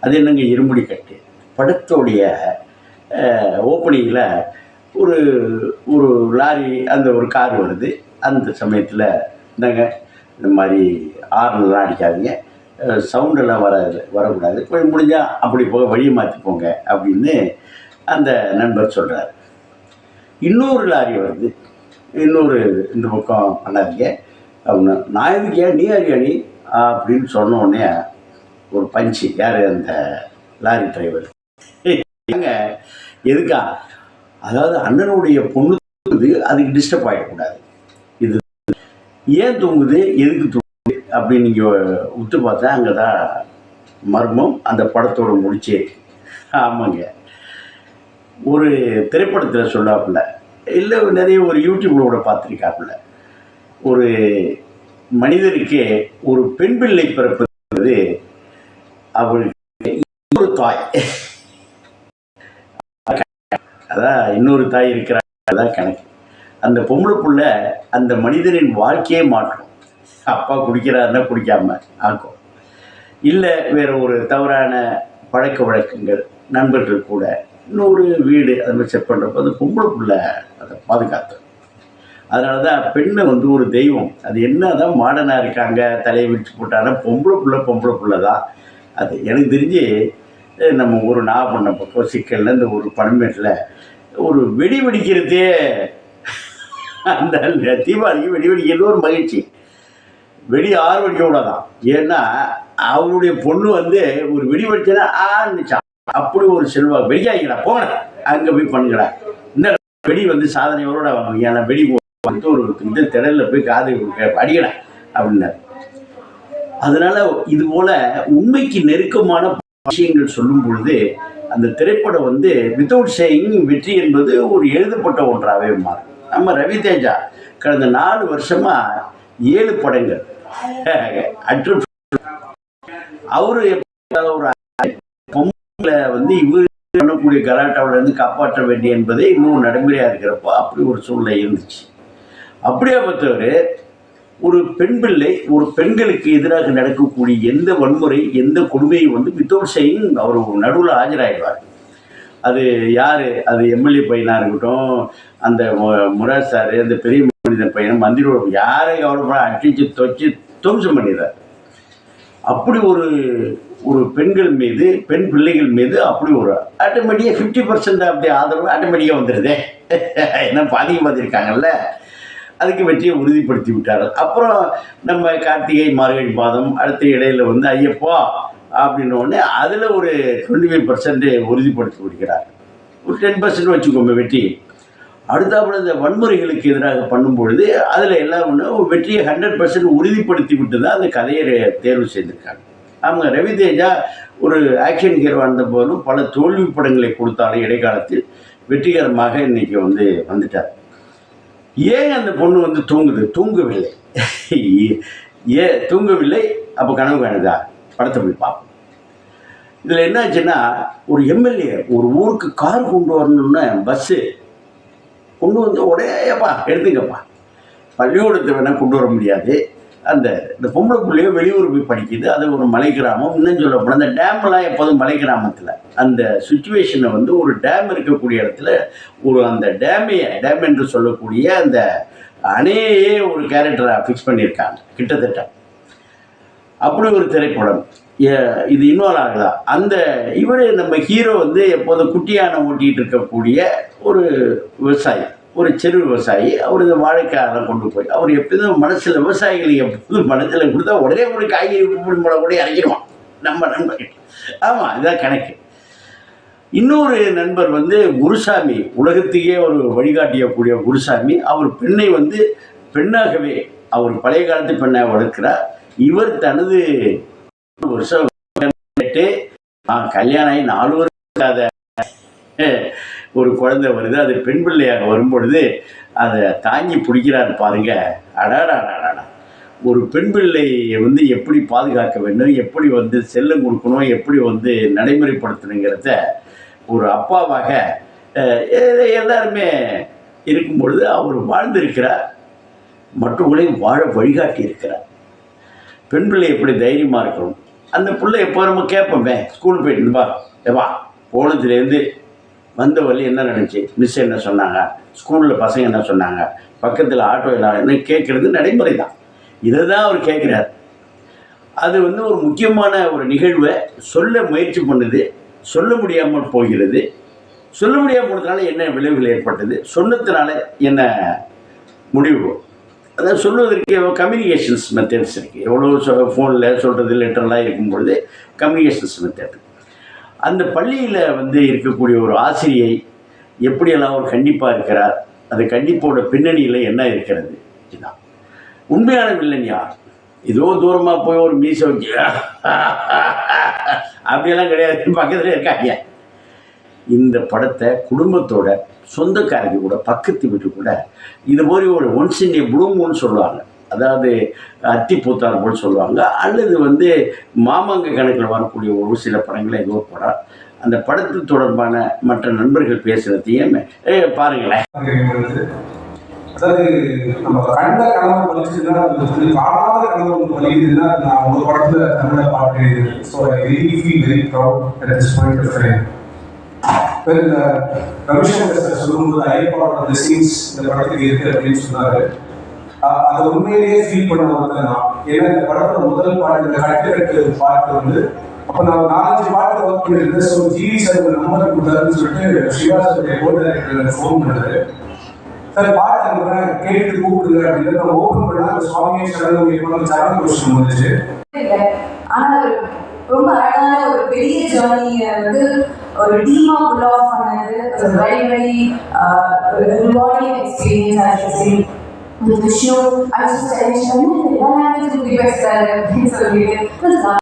அது என்னங்க இருமுடி கட்டு. படத்தோடைய ஓப்பனிங்கில் ஒரு ஒரு லாரி அந்த ஒரு கார் வருது. அந்த சமயத்தில் என்னங்க இந்த மாதிரி ஹார்ன்லாம் அடிக்காதீங்க, சவுண்டெல்லாம் வரக்கூடாது, கொஞ்சம் முடிஞ்சால் அப்படி போக வழியை மாற்றி போங்க அப்படின்னு அந்த நண்பர் சொல்கிறார். இன்னொரு லாரி வருது. இன்னொரு இந்த பக்கம் பண்ணாதீங்க அப்படின்னா, நான் எதுக்கியா நீ யாரியா நீ அப்படின்னு சொன்ன உடனே ஒரு பஞ்சு. யார்? அந்த லாரி டிரைவர். எதுக்கா? அதாவது அண்ணனுடைய பொண்ணு தூங்குது, அதுக்கு டிஸ்டர்ப் ஆகிடக்கூடாது. இது ஏன் தூங்குது, எதுக்கு தூங்குது அப்படின்னு நீங்கள் உத்து பார்த்தா அங்கே தான் மர்மம் அந்த படத்தோட முடிச்சே. ஆமாங்க, ஒரு திரைப்படத்தில் சொல்லாப்புல, இல்லை நிறைய ஒரு யூடியூப்ல கூட பார்த்துருக்காப்புல, ஒரு மனிதருக்கு ஒரு பெண் பிள்ளை பிறப்பது அவளுக்கு இன்னொரு தாய், அதான் இன்னொரு தாய் இருக்கிறாதான் கணக்கு. அந்த பொம்பளை புள்ள அந்த மனிதனின் வாழ்க்கையே மாற்றும். அப்பா குடிக்கிறாருன்னா குடிக்காம ஆக்கும், இல்லை வேற ஒரு தவறான பழக்க வழக்கங்கள் நண்பர்கள் கூட இன்னொரு வீடு அது மாதிரி செட் பண்ணுறப்போ அந்த பொம்பளை புள்ள அதை பாதுகாத்து. அதனால தான் பெண்ணை வந்து ஒரு தெய்வம். அது என்ன தான் மாடனாக இருக்காங்க, தலையை விரிச்சு போட்டாங்கன்னா பொம்பளை புள்ள தான் அது. எனக்கு தெரிஞ்சு நம்ம ஒரு நாகப்பட்டினம் பக்கம் சிக்கலில் இந்த ஒரு பணமேட்டில் ஒரு வெடி வெடிக்கிறதே, அந்த தீபாவளிக்கு வெடி வெடிக்கிறது ஒரு மகிழ்ச்சி. வெடி 6 வெடிக்க கூடாதான். ஏன்னா அவருடைய பொண்ணு வந்து ஒரு வெடி வெடிச்சா ஆரம்பிச்சான். அப்படி ஒரு செல்வாக்கு. வெடிக்காதீங்கடா போங்க, அங்கே போய் பண்ணுங்கடா, இந்த வெடி வந்து சாதனையோட வாங்குவீங்க, ஆனால் வெடி வந்து ஒரு இந்த திடலில் போய் காது அடிக்கடா அப்படின்னாரு. அதனால இது போல உண்மைக்கு நெருக்கமான விஷயங்கள் சொல்லும் பொழுது அந்த திரைப்படம் வந்து வித்தவுட் சேயிங் வெற்றி என்பது ஒரு எழுதப்பட்ட ஒன்றாகவே மாறும். நம்ம ரவி தேஜா கடந்த 4 வருஷமா 7 படங்கள் அற்று. அவரு ஒரு பொம்பளை வந்து இவர் பண்ணக்கூடிய கலாட்டாவில இருந்து காப்பாற்ற வேண்டிய என்பதே இன்னும் நடைமுறையா இருக்கிறப்போ அப்படி ஒரு சூழ்நிலை இருந்துச்சு. அப்படியே பார்த்தவர் ஒரு பெண் பிள்ளை, ஒரு பெண்களுக்கு எதிராக நடக்கக்கூடிய எந்த வன்முறை, எந்த கொடுமையும் வந்து வித்தவுட் சேயிங் அவர் நடுவில் ஆஜராகிடுவார். அது யார்? அது எம்எல்ஏ பையனாக இருக்கட்டும், அந்த முராஜ் சார், அந்த பெரிய மனிதன் பையன், மந்திரோட யாரை கவலைப்பட அடிச்சு தொச்சு துவம்சம் பண்ணிடுறார். அப்படி ஒரு பெண்கள் மீது, பெண் பிள்ளைகள் மீது அப்படி ஒரு ஆட்டோமேட்டிக்காக 50% அப்படி ஆதரவு ஆட்டோமேட்டிக்காக வந்துடுதே. ஏன்னா பாதிக்கப்பட்டிருக்காங்கல்ல, அதுக்கு வெற்றியை உறுதிப்படுத்தி விட்டார்கள். அப்புறம் நம்ம கார்த்திகை மார்கழி மாதம் அடுத்த இடையில வந்து ஐயப்பா அப்படின்ன உடனே அதில் ஒரு 25% உறுதிப்படுத்தி விடுகிறார். ஒரு 10% வச்சுக்கோங்க வெற்றி. அடுத்தாப்புல இந்த வன்முறைகளுக்கு எதிராக பண்ணும் பொழுது அதில் எல்லாம் ஒன்று வெற்றியை 100% உறுதிப்படுத்தி விட்டு தான் அந்த கதையை தேர்வு செய்திருக்காங்க. அவங்க ரவி தேஜா ஒரு ஆக்ஷன் ஹீரோ இருந்த போதும் பல தோல்வி படங்களை கொடுத்தாலும் இடைக்காலத்தில் வெற்றிகரமாக இன்னைக்கு வந்து வந்துட்டார். ஏன் அந்த பொண்ணு வந்து தூங்கவில்லை. ஏன் தூங்கவில்லை? அப்போ கனவு காணுதா? படத்தை போய் பார்ப்போம். இதில் என்னாச்சுன்னா, ஒரு எம்எல்ஏ ஒரு ஊருக்கு கார் கொண்டு வரணும்னு பஸ்ஸு கொண்டு வந்து உடையப்பா எடுத்துங்கப்பா, பள்ளிக்கூடத்தை வேணால் கொண்டு வர முடியாது. இந்த பொம்பளை பிள்ளையோ வெளியூர் போய் படிக்குது, அது ஒரு மலை கிராமம். இன்னும் சொல்லப்போனால் அந்த டேம்லாம் எப்போதும் மலை கிராமத்தில் அந்த சுச்சுவேஷனை வந்து ஒரு டேம் இருக்கக்கூடிய இடத்துல ஒரு அந்த டேம் என்று சொல்லக்கூடிய அந்த அணையே ஒரு கேரக்டரை ஃபிக்ஸ் பண்ணியிருக்காங்க கிட்டத்தட்ட. அப்படி ஒரு திரைப்படம் இது இன்வால்வ் ஆகுதா? இவர் நம்ம ஹீரோ வந்து எப்போதும் குட்டியான ஓட்டிகிட்டு இருக்கக்கூடிய ஒரு விவசாயி, ஒரு சிறு விவசாயி. அவர் இந்த வாழைக்காயெல்லாம் கொண்டு போய் அவர் எப்போதும் மனசில் விவசாயிகளுக்கு எப்போதும் மனசில் கொடுத்தா உடனே ஒரு காய்கறி மூலம் கூட இறங்கிடுவான் நம்ம நண்பர். ஆமாம், இதுதான் கணக்கு. இன்னொரு நண்பர் வந்து குருசாமி, உலகத்துக்கே ஒரு வழிகாட்டியக்கூடிய குருசாமி. அவர் பெண்ணை வந்து பெண்ணாகவே, அவர் பழைய காலத்து பெண்ணை வளர்க்கிறார். இவர் தனது வருஷம் கல்யாணம் ஆகி 4 வருஷம் ஒரு குழந்தை வருது. அது பெண் பிள்ளையாக வரும்பொழுது அதை தாங்கி பிடிக்கிறார் பாருங்க. அடாடாடாடா, ஒரு பெண் பிள்ளையை வந்து எப்படி பாதுகாக்க வேண்டும், எப்படி வந்து செல்லம் கொடுக்கணும், எப்படி வந்து நடைமுறைப்படுத்தணுங்கிறத ஒரு அப்பாவாக எல்லாருமே இருக்கும் பொழுது அவர் வாழ்ந்திருக்கிறார், மற்றவர்களையும் வாழ வழிகாட்டி இருக்கிறார். பெண் பிள்ளை எப்படி தைரியமாக இருக்கணும், அந்த பிள்ளை எப்போ நம்ம கேட்போமே ஸ்கூலுக்கு போயிட்டு வா ஏவா போனதுலேருந்து வந்த வழி என்ன நடந்துச்சு, மிஸ் என்ன சொன்னாங்க, ஸ்கூலில் பசங்க என்ன சொன்னாங்க, பக்கத்தில் ஆட்டோ என்ன கேட்குறது நடைமுறை தான். இதை தான் அவர் கேட்குறார். அது வந்து ஒரு முக்கியமான ஒரு நிகழ்வை சொல்ல முயற்சி பண்ணுது, சொல்ல முடியாமல் போகிறது. சொல்ல முடியாமல் போனதுனால என்ன விளைவுகள் ஏற்பட்டது, சொன்னதுனால என்ன முடிவு, அதாவது சொல்வதற்கு கம்யூனிகேஷன்ஸ் மெத்தட்ஸ் இருக்குது. எவ்வளோ ஃபோனில் சொல்கிறது லெட்டர்லாம் இருக்கும்பொழுது கம்யூனிகேஷன்ஸ் மெத்தட். அந்த பள்ளியில் வந்து இருக்கக்கூடிய ஒரு ஆசிரியை எப்படியெல்லாம் ஒரு கண்டிப்பாக இருக்கிறார், அந்த கண்டிப்போட பின்னணியில் என்ன இருக்கிறது, இதுதான் உண்மையான வில்லன் யார். ஏதோ தூரமாக போய் ஒரு மீசை வச்சு அப்படியெல்லாம் கிடையாது, பக்கத்தில் இருக்காங்க. இந்த படத்தை குடும்பத்தோட சொந்தக்காரங்க கூட பக்கத்து வீட்டு கூட இது மாதிரி ஒரு ஒன்ஸ் இன் ஏ ப்ளூ மூன்னு சொல்லுவாங்க, அதாவது அத்தி பூத்தார் போல் சொல்லுவாங்க, அல்லது வந்து மாமாங்க கணக்கில் வரக்கூடிய ஒரு சில படங்களை ஏதோ படம். அந்த படத்து தொடர்பான மற்ற நண்பர்கள் பேசுகிறதையும் பாருங்களேன். அதாவது நம்ம கண்ட கனவு பழிச்சுன்னா காணாத கனவு ஒன்று பழிக்குதுன்னா நான் ஒரு படத்துல தமிழ பாட்டு. So I really feel very proud at this point of time. இந்த ரவிசங்கர் சார் சொல்லும்போது ஐயப்பாவோட சீன்ஸ் இந்த படத்துக்கு இருக்கு அப்படின்னு சொன்னாரு. அதை உண்மையிலேயே ஃபீல் பண்ண ஒருத்தர் நான். ஏன்னா இந்த படத்தோட முதல் பாட்டு, இந்த கட்டு பாட்டு வந்து அப்போ நான் 4-5 பாட்டு ஒர்க் பண்ணியிருந்தேன். ஸோ ஜிவி சார் ஒரு நம்பர் கொடுத்தாருன்னு சொல்லிட்டு சிவா சார் போர்ட் டைரக்டர் ஃபோன் பண்ணாரு. சார் பாட்டு அனுப்புற கேட்டு கூப்பிடுங்க அப்படின்னு நான் ஓப்பன் பண்ணா சுவாமியை சரணம் சரண கொஸ்டின் வந்துச்சு. ஆனா ரொம்ப அழகான ஒரு பெரிய ஜேர்னியை வந்து ஒரு டீமா புல் ஆஃப் பண்ணது. Very very rewarding experience actually. இந்த விஷயம் ஐ ஜஸ்ட் டென்ஷன் எல்லா லாங்குவேஜ் பேசுறாரு அப்படின்னு சொல்லிட்டு